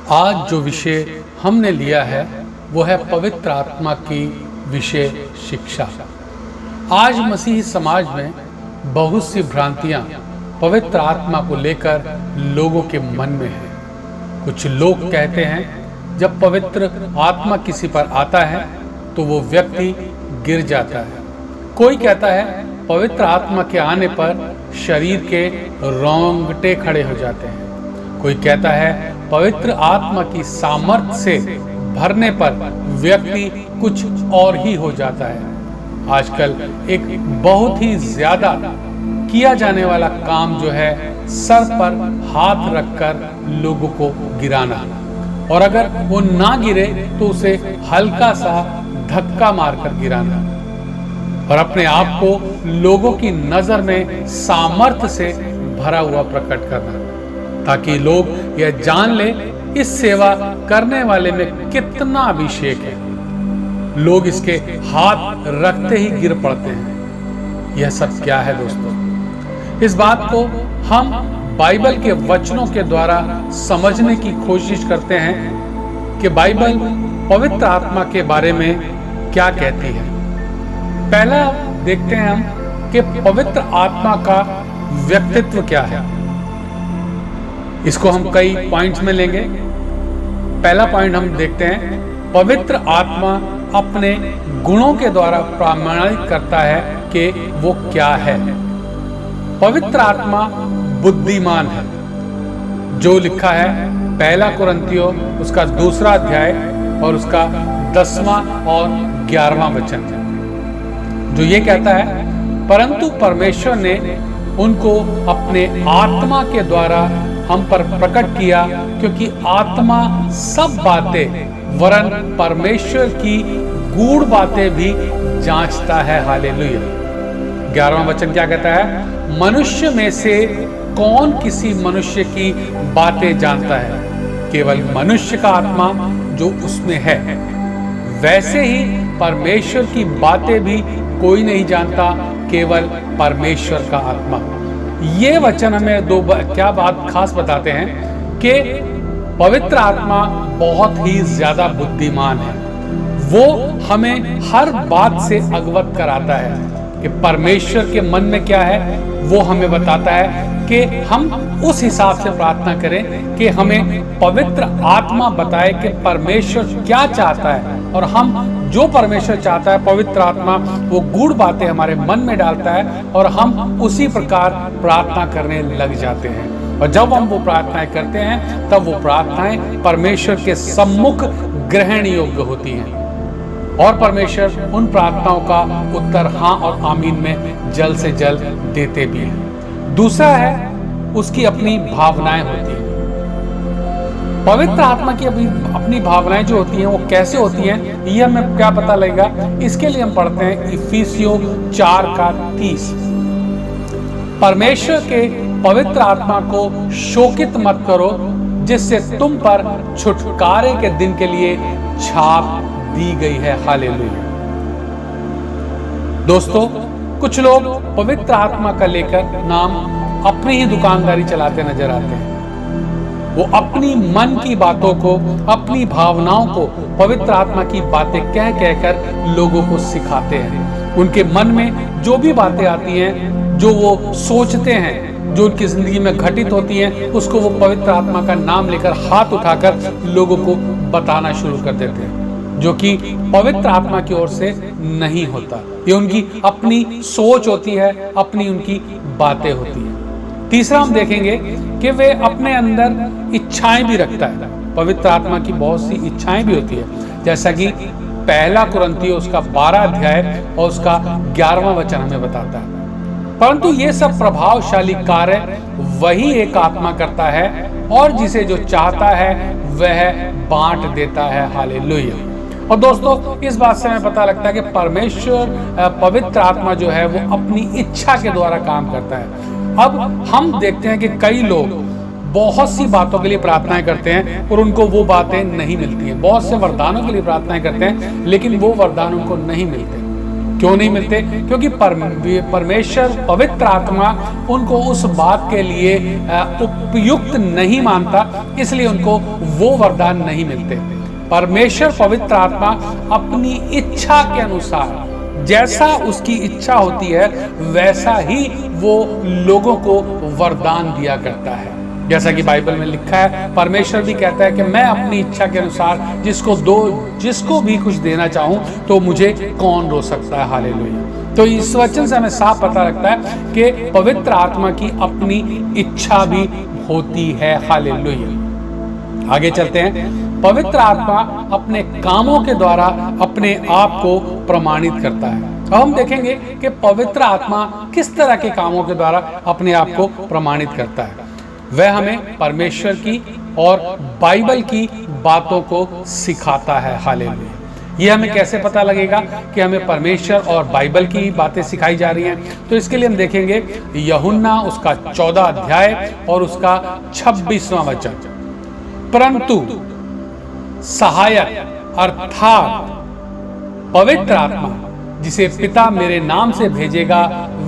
आज जो विषय हमने लिया है वो है पवित्र आत्मा की विषय शिक्षा। आज मसीही समाज में बहुत सी भ्रांतियां पवित्र आत्मा को लेकर लोगों के मन में है। कुछ लोग कहते हैं जब पवित्र आत्मा किसी पर आता है तो वो व्यक्ति गिर जाता है। कोई कहता है पवित्र आत्मा के आने पर शरीर के रोंगटे खड़े हो जाते हैं। कोई कहता है पवित्र आत्मा की सामर्थ्य से भरने पर व्यक्ति कुछ और ही हो जाता है। आजकल एक बहुत ही ज्यादा किया जाने वाला काम जो है सर पर हाथ रखकर लोगों को गिराना, और अगर वो ना गिरे तो उसे हल्का सा धक्का मारकर गिराना और अपने आप को लोगों की नजर में सामर्थ्य से भरा हुआ प्रकट करना, ताकि लोग यह जान ले इस सेवा करने वाले में कितना अभिषेक है। लोग इसके हाथ रखते ही गिर पड़ते हैं। यह सब क्या है दोस्तों? इस बात को हम बाइबल के वचनों के द्वारा समझने की कोशिश करते हैं कि बाइबल पवित्र आत्मा के बारे में क्या कहती है। पहला देखते हैं हम कि पवित्र आत्मा का व्यक्तित्व क्या है। इसको हम कई पॉइंट्स में लेंगे। पहला पॉइंट हम देखते हैं, पवित्र आत्मा अपने गुणों के द्वारा प्रमाणित करता है कि वो क्या है। पवित्र आत्मा बुद्धिमान है, जो लिखा है पहला कुरिन्थियों उसका 2 अध्याय और उसका 10वां और 11वां वचन, जो ये कहता है परंतु परमेश्वर ने उनको अपने आत्मा के द्वारा हम पर प्रकट किया, क्योंकि आत्मा सब बातें वरन परमेश्वर की गूढ़ बातें भी जांचता है। हालेलुया। 11वां वचन क्या कहता है? मनुष्य में से कौन किसी मनुष्य की बातें जानता है? केवल मनुष्य का आत्मा जो उसमें है। वैसे ही परमेश्वर की बातें भी कोई नहीं जानता, केवल परमेश्वर का आत्मा। ये वचन हमें क्या बात खास बताते हैं कि पवित्र आत्मा बहुत ही ज्यादा बुद्धिमान है। वो हमें हर बात से अवगत कराता है कि परमेश्वर के मन में क्या है। वो हमें बताता है कि हम उस हिसाब से प्रार्थना करें कि हमें पवित्र आत्मा बताए कि परमेश्वर क्या चाहता है, और हम जो परमेश्वर चाहता है पवित्र आत्मा वो गूढ़ बातें हमारे मन में डालता है और हम उसी प्रकार प्रार्थना करने लग जाते हैं। और जब हम वो प्रार्थनाएं करते हैं तब वो प्रार्थनाएं परमेश्वर के सम्मुख ग्रहण योग्य होती हैं, और परमेश्वर उन प्रार्थनाओं का उत्तर हाँ और आमीन में जल्द से जल्द देते भी हैं। दूसरा है उसकी अपनी भावनाएं होती हैं। पवित्र आत्मा की अपनी भावनाएं जो होती हैं वो कैसे होती हैं, ये हमें क्या पता लगेगा। इसके लिए हम पढ़ते हैं इफिसियों 4:30। परमेश्वर के पवित्र आत्मा को शोकित मत करो, जिससे तुम पर छुटकारे के दिन के लिए छाप दी गई है। हालेलुया। दोस्तों, कुछ लोग पवित्र आत्मा का लेकर नाम अपनी ही दुकानदारी चलाते नजर आते हैं। वो अपनी मन की बातों को, अपनी भावनाओं को पवित्र आत्मा की बातें कह कहकर लोगों को सिखाते हैं। उनके मन में जो भी बातें आती हैं, जो वो सोचते हैं, जो उनकी जिंदगी में घटित होती हैं, उसको वो पवित्र आत्मा का नाम लेकर हाथ उठाकर लोगों को बताना शुरू कर देते हैं, जो कि पवित्र आत्मा की ओर से नहीं होता। ये उनकी अपनी सोच होती है, अपनी उनकी बातें होती हैं। तीसरा हम देखेंगे कि वे अपने अंदर इच्छाएं भी रखता है। पवित्र आत्मा की बहुत सी इच्छाएं भी होती है, जैसा कि पहला कुरिन्थियों उसका 12 अध्याय और उसका 11वां वचन हमें बताता है। परंतु ये सब प्रभावशाली कार्य वही एक आत्मा करता है, और जिसे जो चाहता है वह बांट देता है। हालेलुया। और दोस्तों, इस बात से हमें पता लगता है कि परमेश्वर पवित्र आत्मा जो है वो अपनी इच्छा के द्वारा काम करता है। अब हम देखते हैं कि कई लोग बहुत सी बातों के लिए प्रार्थनाएं करते हैं और उनको वो बातें नहीं मिलती हैं। बहुत से वरदानों के लिए प्रार्थनाएं करते हैं लेकिन वो वरदान उनको नहीं मिलते। क्यों नहीं मिलते? क्योंकि परमेश्वर पवित्र आत्मा उनको उस बात के लिए उपयुक्त नहीं मानता, इसलिए उनको वो वरदान नहीं मिलते। परमेश्वर पवित्र आत्मा अपनी इच्छा के अनुसार, जैसा उसकी इच्छा होती है वैसा ही वो लोगों को वरदान दिया करता है। जैसा कि बाइबल में लिखा है, परमेश्वर भी कहता है कि मैं अपनी इच्छा के अनुसार जिसको भी कुछ देना चाहूं तो मुझे कौन रोक सकता है। हालेलुया। तो इस वचन से हमें साफ पता लगता है कि पवित्र आत्मा की अपनी इच्छा भी होती है। हालेलुया। आगे चलते हैं। पवित्र आत्मा अपने कामों के द्वारा अपने आप को प्रमाणित करता है। अब हम देखेंगे कि पवित्र आत्मा किस तरह के कामों के द्वारा अपने आप को प्रमाणित करता है। वह हमें परमेश्वर की और बाइबल की बातों को सिखाता है। हालेलुया। ये हमें कैसे पता लगेगा कि हमें परमेश्वर और बाइबल की बातें सिखाई जा रही हैं? तो इसके लिए हम देखेंगे यूहन्ना उसका 14 अध्याय और उसका 26वां वचन। परंतु सहायक अर्थात पवित्र आत्मा जिसे पिता मेरे नाम से भेजेगा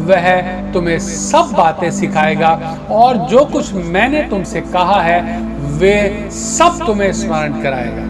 वह तुम्हें सब बातें सिखाएगा और जो कुछ मैंने तुमसे कहा है वे सब तुम्हें स्मरण कराएगा।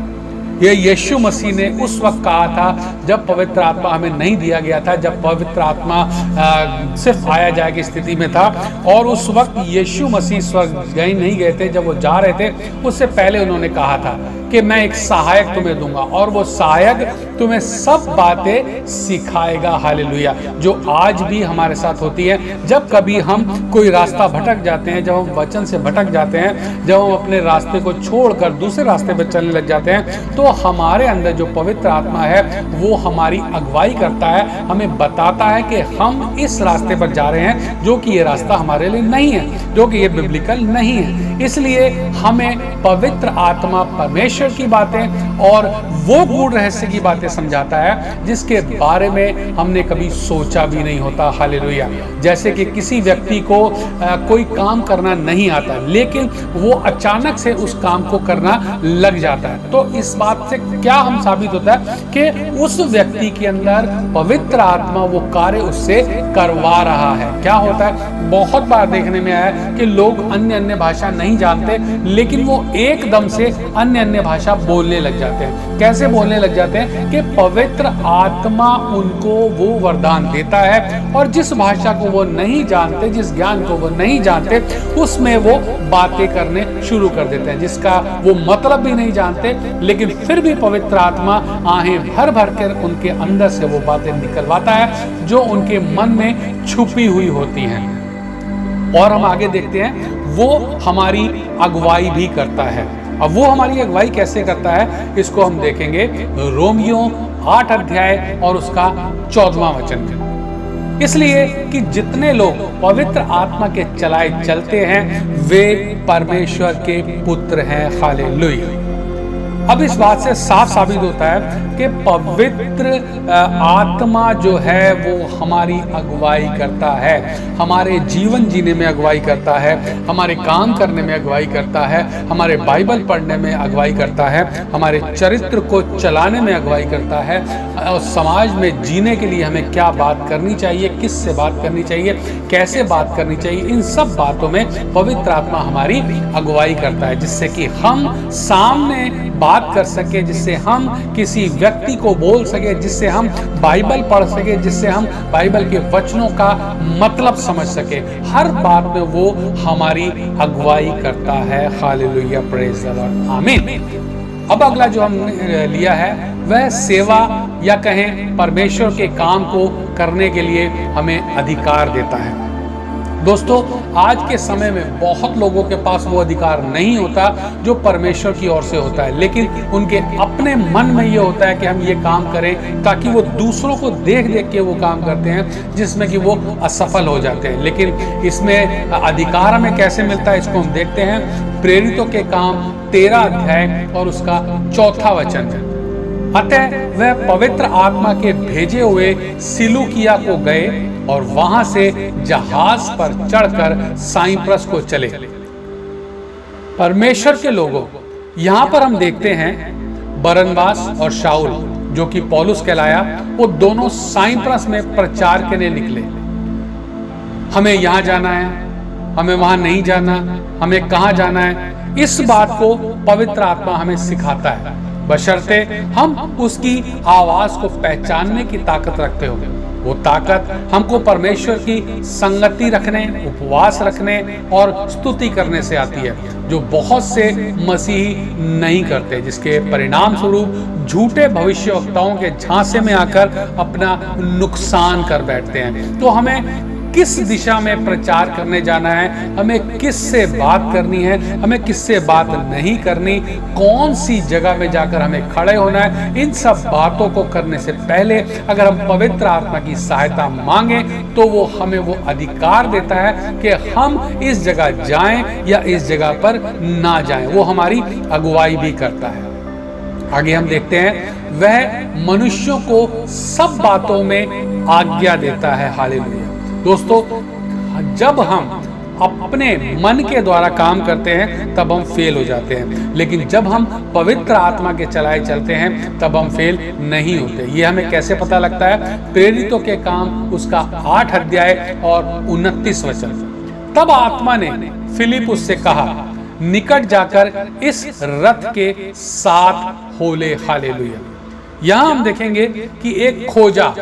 ये यीशु मसीह ने उस वक्त कहा था जब पवित्र आत्मा हमें नहीं दिया गया था, जब पवित्र आत्मा सिर्फ आया जाए की स्थिति में था। और उस वक्त यीशु मसीह स्वर्ग नहीं गए थे। जब वो जा रहे थे उससे पहले उन्होंने कहा था कि मैं एक सहायक तुम्हें दूंगा और वो सहायक तुम्हें सब बातें सिखाएगा। हालेलुया। जो आज भी हमारे साथ होती है। जब कभी हम कोई रास्ता भटक जाते हैं, जब हम वचन से भटक जाते हैं, जब हम अपने रास्ते को छोड़कर दूसरे रास्ते पर चलने लग जाते हैं, तो हमारे अंदर जो पवित्र आत्मा है वो हमारी अगुवाई करता है, हमें बताता है कि हम इस रास्ते पर जा रहे हैं जो कि ये रास्ता हमारे लिए नहीं है, जो कि ये बिब्लिकल नहीं है। इसलिए हमें पवित्र आत्मा परमेश्वर की बातें और वो गूढ़ रहस्य की बातें समझाता है जिसके बारे में हमने कभी सोचा भी नहीं होता। हालेलुया। जैसे कि किसी व्यक्ति को कोई काम करना नहीं आता लेकिन वो अचानक से उस काम को करना लग जाता है, तो इस बात से क्या हम साबित होता है कि उस व्यक्ति के अंदर पवित्र आत्मा वो कार्य उससे करवा रहा है। क्या होता है, बहुत बार देखने में आया कि लोग अन्य अन्य भाषा नहीं जानते लेकिन वो एकदम से अन्य अन्य भाषा बोलने लग जाते हैं। कैसे बोलने लग जाते हैं कि पवित्र आत्मा उनको वो वरदान देता है और जिस भाषा को वो नहीं जानते, जिस ज्ञान को वो नहीं जानते, उसमें वो बातें करने शुरू कर देते हैं जिसका वो मतलब भी नहीं जानते, लेकिन फिर भी पवित्र आत्मा आहें भर भर कर उनके अंदर से वो बातें निकलवाता है जो उनके मन में छुपी हुई होती हैं। और हम आगे देखते हैं वो हमारी अगुवाई भी करता है। अब वो हमारी अगुवाई कैसे करता है इसको हम देखेंगे रोमियो 8 अध्याय और उसका 14वां वचन। इसलिए कि जितने लोग पवित्र आत्मा के चलाए चलते हैं वे परमेश्वर के पुत्र हैं। हालेलुया। अब इस बात से साफ साबित होता है कि पवित्र आत्मा जो है वो हमारी अगुवाई करता है, हमारे जीवन जीने में अगुवाई करता है, हमारे काम करने में अगुवाई करता है, हमारे बाइबल पढ़ने में अगुवाई करता है, हमारे चरित्र को चलाने में अगुवाई करता है और समाज में जीने के लिए हमें क्या बात करनी चाहिए, किससे बात करनी चाहिए, कैसे बात करनी चाहिए, इन सब बातों में पवित्र आत्मा हमारी अगुवाई करता है जिससे कि हम सामने बात कर सके, जिससे हम किसी व्यक्ति को बोल सके, जिससे हम बाइबल पढ़ सके, जिससे हम बाइबल के वचनों का मतलब समझ सके। हर बात में वो हमारी अगुवाई करता है। हालेलुया, प्रेज द लॉर्ड, आमीन। अब अगला जो हमने लिया है वह सेवा या कहें परमेश्वर के काम को करने के लिए हमें अधिकार देता है। दोस्तों, आज के समय में बहुत लोगों के पास वो अधिकार नहीं होता जो परमेश्वर की ओर से होता है, लेकिन उनके अपने मन में ये होता है कि हम ये काम करें ताकि वो दूसरों को देख देख के वो काम करते हैं जिसमें कि वो असफल हो जाते हैं। लेकिन इसमें अधिकार हमें कैसे मिलता है इसको हम देखते हैं। प्रेरितों के काम 13 अध्याय और उसका 4वां वचन है। अतः वह पवित्र आत्मा के भेजे हुए सिलूकिया को गए और वहां से जहाज पर चढ़कर साइप्रस को चले। परमेश्वर के लोगों, यहां पर हम देखते हैं बरनबास और शाऊल जो कि पौलुस कहलाया, वो दोनों साइप्रस में प्रचार करने निकले। हमें यहाँ जाना है, हमें वहां नहीं जाना, हमें कहाँ जाना है, इस बात को पवित्र आत्मा हमें सिखाता है, बशर्ते हम उसकी आवाज को पहचानने की ताकत रखते हो। वो ताकत हमको परमेश्वर की संगति रखने, उपवास रखने और स्तुति करने से आती है, जो बहुत से मसीही नहीं करते, जिसके परिणाम स्वरूप झूठे भविष्यवक्ताओं के झांसे में आकर अपना नुकसान कर बैठते हैं। तो हमें किस दिशा में प्रचार करने जाना है, हमें किस से बात करनी है, हमें किस से बात नहीं करनी, कौन सी जगह में जाकर हमें खड़े होना है, इन सब बातों को करने से पहले अगर हम पवित्र आत्मा की सहायता मांगे तो वो हमें वो अधिकार देता है कि हम इस जगह जाएं या इस जगह पर ना जाएं। वो हमारी अगुवाई भी करता है। आगे हम देखते हैं, वह मनुष्यों को सब बातों में आज्ञा देता है। हालेलुया। दोस्तों, जब हम अपने मन के द्वारा काम करते हैं तब हम फेल हो जाते हैं, लेकिन जब हम पवित्र आत्मा के चलाए चलते हैं तब हम फेल नहीं होते। ये हमें कैसे पता लगता है? प्रेरितों के काम उसका 8 अध्याय और 29 वचन। तब आत्मा ने फिलिपुस से कहा, निकट जाकर इस रथ के 7 हो ले। हालेलुया। यहां हम देखेंगे कि एक खोजा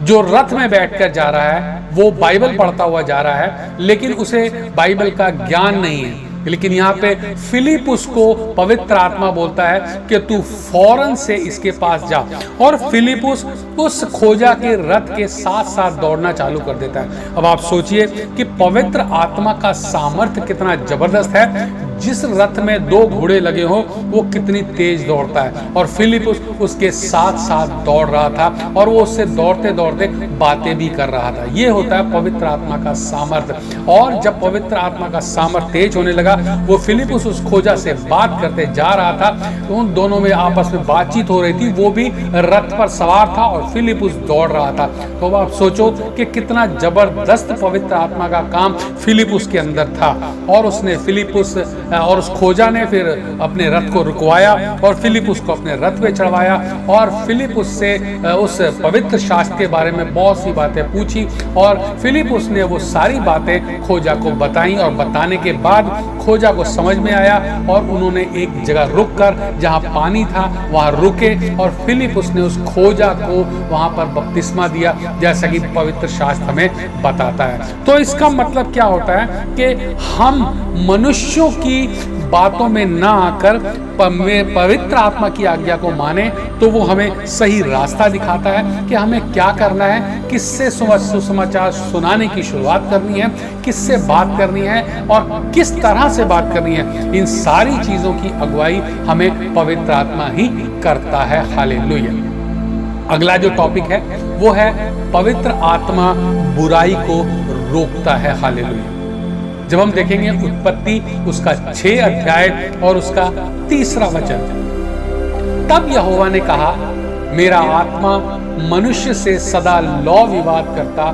जो रथ में बैठकर जा रहा है, वो बाइबल पढ़ता हुआ जा रहा है, लेकिन उसे बाइबल का ज्ञान नहीं है। लेकिन यहाँ पे फिलिपुस को पवित्र आत्मा बोलता है कि तू फौरन से इसके पास जा, और फिलिपुस उस खोजा के रथ के साथ साथ दौड़ना चालू कर देता है। अब आप सोचिए कि पवित्र आत्मा का सामर्थ्य कितना जबरदस्त है। जिस रथ में 2 घोड़े लगे हो वो कितनी तेज दौड़ता है, और फिलिपुस उसके साथ साथ दौड़ रहा था और वो उससे दौड़ते दौड़ते बातें भी कर रहा था। ये होता है पवित्र आत्मा का सामर्थ्य। और जब पवित्र आत्मा का सामर्थ्य तेज होने लगा, वो फिलिपुस उस खोजा से बात करते जा रहा था, तो उन दोनों में आपस में बातचीत हो रही थी। वो भी रथ पर सवार था और फिलिपुस दौड़ रहा था। तो आप सोचो कि कितना जबरदस्त पवित्र आत्मा का काम फिलिपुस के अंदर था। और उसने फिलिपुस और उस खोजा ने फिर अपने रथ को रुकवाया और फिलिपुस को अपने रथ पे चढ़वाया, और फिलिपुस से उस पवित्र शास्त्र के बारे में बहुत सी बातें पूछी, और फिलिपुस ने वो सारी बातें खोजा को बताई। और बताने के बाद खोजा को समझ में आया और उन्होंने एक जगह रुककर, जहां पानी था वहां रुके, और फिलिपुस ने उस खोजा को वहां पर बपतिस्मा दिया, जैसा कि पवित्र शास्त्र हमें बताता है। तो इसका मतलब क्या होता है कि हम मनुष्यों की बातों में ना आकर पवित्र आत्मा की आज्ञा को माने, तो वो हमें सही रास्ता दिखाता है कि हमें क्या करना है, किससे सुसमाचार सुनाने की शुरुआत करनी है, किससे बात करनी है और किस तरह से बात करनी है। इन सारी चीजों की अगुवाई हमें पवित्र आत्मा ही करता है। हालेलुया। अगला जो टॉपिक है वो है पवित्र आत्मा बुराई को रोकता है। हालेलुया। जब हम देखेंगे उत्पत्ति उसका 6 अध्याय और उसका 3 वचन, तब यहोवा ने कहा, मेरा आत्मा मनुष्य से सदा लौ विवाद करता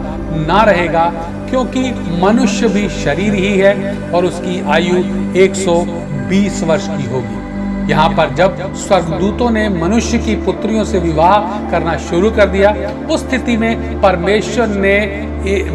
ना रहेगा, क्योंकि मनुष्य भी शरीर ही है और उसकी आयु 120 वर्ष की होगी। यहाँ पर जब स्वर्गदूतों ने मनुष्य की पुत्रियों से विवाह करना शुरू कर दिया, उस स्थिति में परमेश्वर ने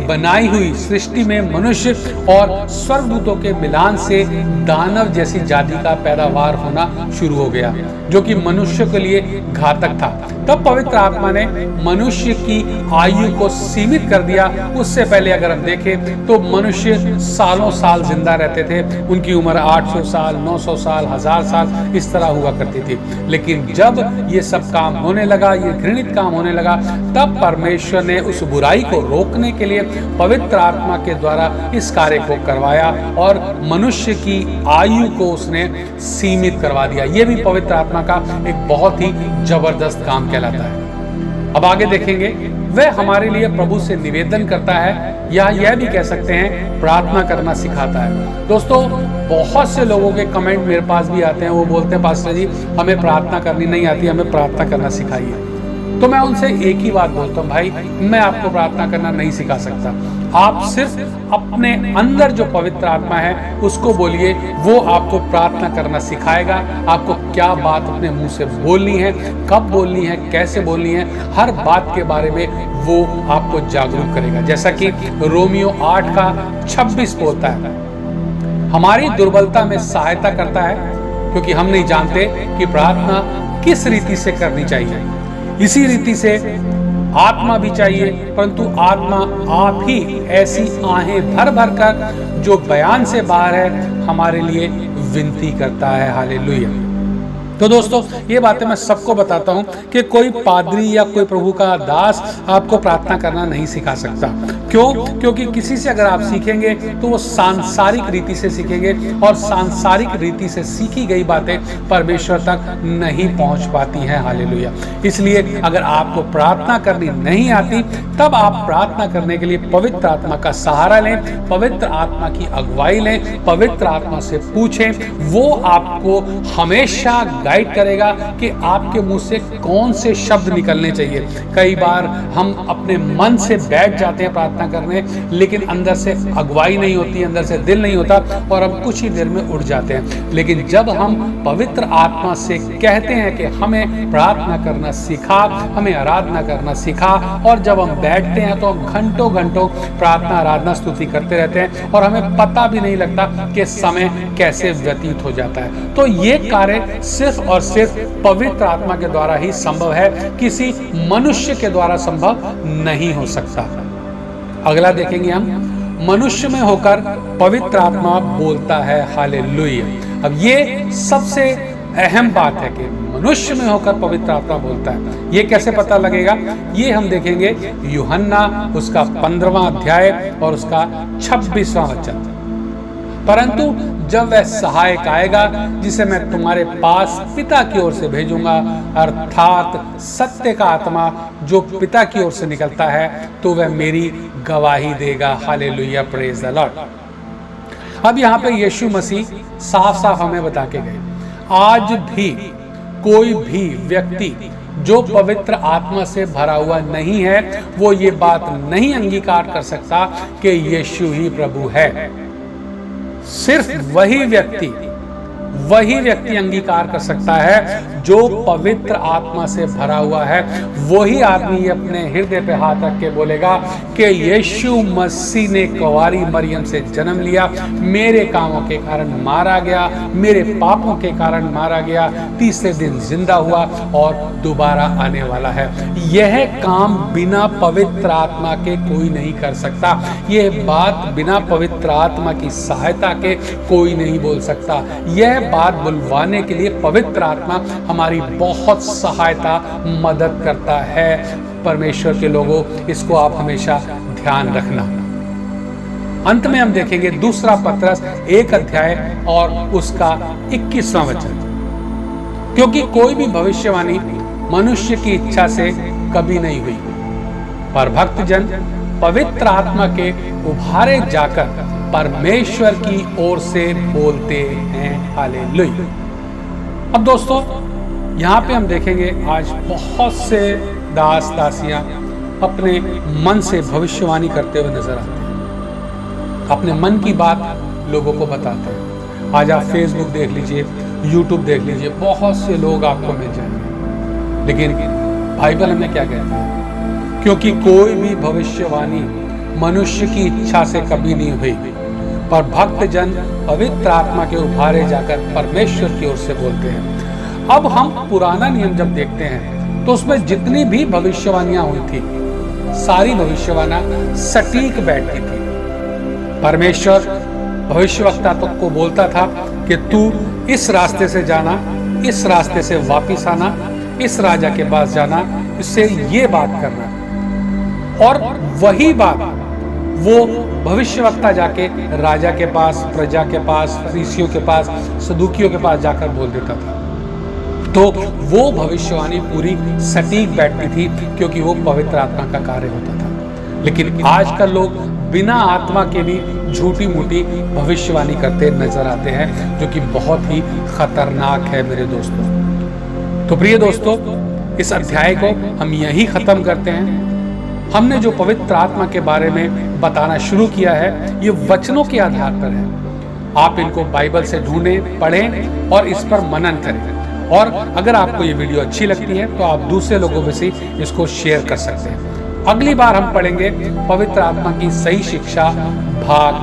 बनाई हुई सृष्टि में मनुष्य और स्वर्गदूतों के मिलान से दानव जैसी जाति का पैदावार होना शुरू हो गया, जो कि मनुष्य के लिए घातक था। तब पवित्र आत्मा ने मनुष्य की आयु को सीमित कर दिया। उससे पहले अगर हम देखें तो मनुष्य सालों साल जिंदा रहते थे, उनकी उम्र 800 साल, 900 साल, 1000 साल इस तरह हुआ करती थी। लेकिन जब ये सब काम होने लगा, ये घृणित काम होने लगा, तब परमेश्वर ने उस बुराई को रोकने के लिए पवित्र आत्मा के द्वारा इस कार्य को करवाया और मनुष्य की आयु को उसने सीमित करवा दिया। ये भी पवित्र आत्मा का एक बहुत ही जबरदस्त काम कहलाता है। अब आगे देखेंगे, वह हमारे लिए प्रभु से निवेदन करता है, या यह भी कह सकते हैं प्रार्थना करना सिखाता है। दोस्तों, बहुत से लोगों के कमेंट मेरे पास भी आते हैं, वो बोलते हैं पास्टर जी हमें प्रार्थना करनी नहीं आती, हमें प्रार्थना करना सिखाइए। तो मैं उनसे एक ही बात बोलता हूँ, भाई मैं आपको प्रार्थना करना नहीं सिखा सकता। आप सिर्फ अपने अंदर जो पवित्र आत्मा है उसको बोलिए, वो आपको प्रार्थना करना सिखाएगा। आपको क्या बात अपने मुंह से बोलनी है, कब बोलनी है, कैसे बोलनी है, हर बात के बारे में वो आपको जागरूक करेगा। जैसा कि रोमियो 8:26 बोलता है, हमारी दुर्बलता में सहायता करता है क्योंकि हम नहीं जानते कि प्रार्थना किस रीति से करनी चाहिए। इसी रीति से आत्मा भी चाहिए, परंतु आत्मा आप ही ऐसी आहें भर भर कर जो बयान से बाहर है हमारे लिए विनती करता है। हालेलुया। तो दोस्तों, ये बातें मैं सबको बताता हूं कि कोई पादरी या कोई प्रभु का दास आपको प्रार्थना करना नहीं सिखा सकता। क्यों? क्योंकि किसी से अगर आप सीखेंगे तो वो सांसारिक रीति से सीखेंगे, और सांसारिक रीति से सीखी गई बातें परमेश्वर तक नहीं पहुंच पाती हैं। हालेलुया। इसलिए अगर आपको प्रार्थना करनी नहीं आती, तब आप प्रार्थना करने के लिए पवित्र आत्मा का सहारा लें, पवित्र आत्मा की अगुवाई लें, पवित्र आत्मा से पूछें। वो आपको हमेशा गाइड करेगा कि आपके मुंह से कौन से शब्द निकलने चाहिए। कई बार हम अपने मन से बैठ जाते हैं प्रार्थना करने, लेकिन अंदर से अगुवाई नहीं होती, अंदर से दिल नहीं होता, और हम कुछ ही देर में उठ जाते हैं। लेकिन जब हम पवित्र आत्मा से कहते हैं कि हमें प्रार्थना करना सिखा, हमें आराधना करना सिखा, और जब हम बैठते हैं तो हम घंटों घंटों प्रार्थना, आराधना, स्तुति करते रहते हैं और हमें पता भी नहीं लगता कि समय कैसे व्यतीत हो जाता है। तो ये कार्य सिर्फ और सिर्फ पवित्र आत्मा के द्वारा ही संभव है, किसी मनुष्य के द्वारा संभव नहीं हो सकता। अगला देखेंगे हम, मनुष्य में होकर पवित्र आत्मा बोलता है। हालेलुया। अब ये सबसे अहम बात है कि मनुष्य में होकर पवित्र आत्मा बोलता है। ये कैसे पता लगेगा? ये हम देखेंगे यूहन्ना उसका 15वां अध्याय और उसका 26वां वचन। परंतु जब वह सहायक आएगा जिसे मैं तुम्हारे पास पिता की ओर से भेजूंगा, अर्थात सत्य का आत्मा जो पिता की ओर से निकलता है, तो वह मेरी गवाही देगा। Hallelujah, praise the Lord. अब यहाँ पे यीशु मसीह साफ साफ हमें बता के गए, आज भी कोई भी व्यक्ति जो पवित्र आत्मा से भरा हुआ नहीं है, वो ये बात नहीं अंगीकार कर सकता कि यीशु ही प्रभु है। सिर्फ वही व्यक्ति अंगीकार कर सकता है जो पवित्र आत्मा से भरा हुआ है। वही आदमी अपने हृदय पे हाथ रख के बोलेगा कि यीशु मसीह ने कुंवारी मरियम से जन्म लिया, मेरे कामों के कारण मारा गया, मेरे पापों के कारण मारा गया, तीसरे दिन जिंदा हुआ और दोबारा आने वाला है। यह काम बिना पवित्र आत्मा के कोई नहीं कर सकता। यह बात बिना पवित्र आत्मा की सहायता के कोई नहीं बोल सकता। यह बात बुलवाने के लिए पवित्र आत्मा हमारी बहुत सहायता, मदद करता है। परमेश्वर के लोगों, इसको आप हमेशा ध्यान रखना। अंत में हम देखेंगे दूसरा पत्रस 1 अध्याय और उसका 21वां वचन। क्योंकि कोई भी भविष्यवाणी मनुष्य की इच्छा से कभी नहीं हुई, पर भक्तजन पवित्र आत्मा के उभारे जाकर परमेश्वर की ओर से बोलते हैं। हालेलुया। अब दोस्तों, यहाँ पे हम देखेंगे आज बहुत से दास दासियां अपने मन से भविष्यवाणी करते हुए नजर आते हैं, अपने मन की बात लोगों को बताते हैं। आज आप फेसबुक देख लीजिए, यूट्यूब देख लीजिए, बहुत से लोग आपको मिल जाएंगे। लेकिन बाइबल हमें क्या कहती है? क्योंकि कोई भी भविष्यवाणी मनुष्य की इच्छा से कभी नहीं हुई, पर भक्तजन पवित्र आत्मा के उभारे जाकर परमेश्वर की ओर से बोलते हैं। अब हम पुराना नियम जब देखते हैं तो उसमें जितनी भी भविष्यवाणियां हुई थी, सारी भविष्यवाणियां सटीक बैठती थी। परमेश्वर भविष्यवक्ता तो को बोलता था कि तू इस रास्ते से जाना, इस रास्ते से वापिस आना, इस राजा के पास जाना, इससे ये बात करना, और वही बात वो भविष्यवक्ता जाके राजा के पास, प्रजा के पास, फरीसियों के पास, सदूकियों के पास जाकर बोल देता था। तो वो भविष्यवाणी पूरी सटीक बैठती थी, क्योंकि वो पवित्र आत्मा का कार्य होता था। लेकिन आजकल लोग बिना आत्मा के भी झूठी मूठी भविष्यवाणी करते नजर आते हैं, जो कि बहुत ही खतरनाक है मेरे दोस्तों। तो प्रिय दोस्तों, इस अध्याय को हम यही खत्म करते हैं। हमने जो पवित्र आत्मा के बारे में बताना शुरू किया है, ये वचनों के आधार पर है। आप इनको बाइबल से ढूंढें, पढ़ें और इस पर मनन करें। और अगर आपको ये वीडियो अच्छी लगती है तो आप दूसरे लोगों में से इसको शेयर कर सकते हैं। अगली बार हम पढ़ेंगे पवित्र आत्मा की सही शिक्षा भाग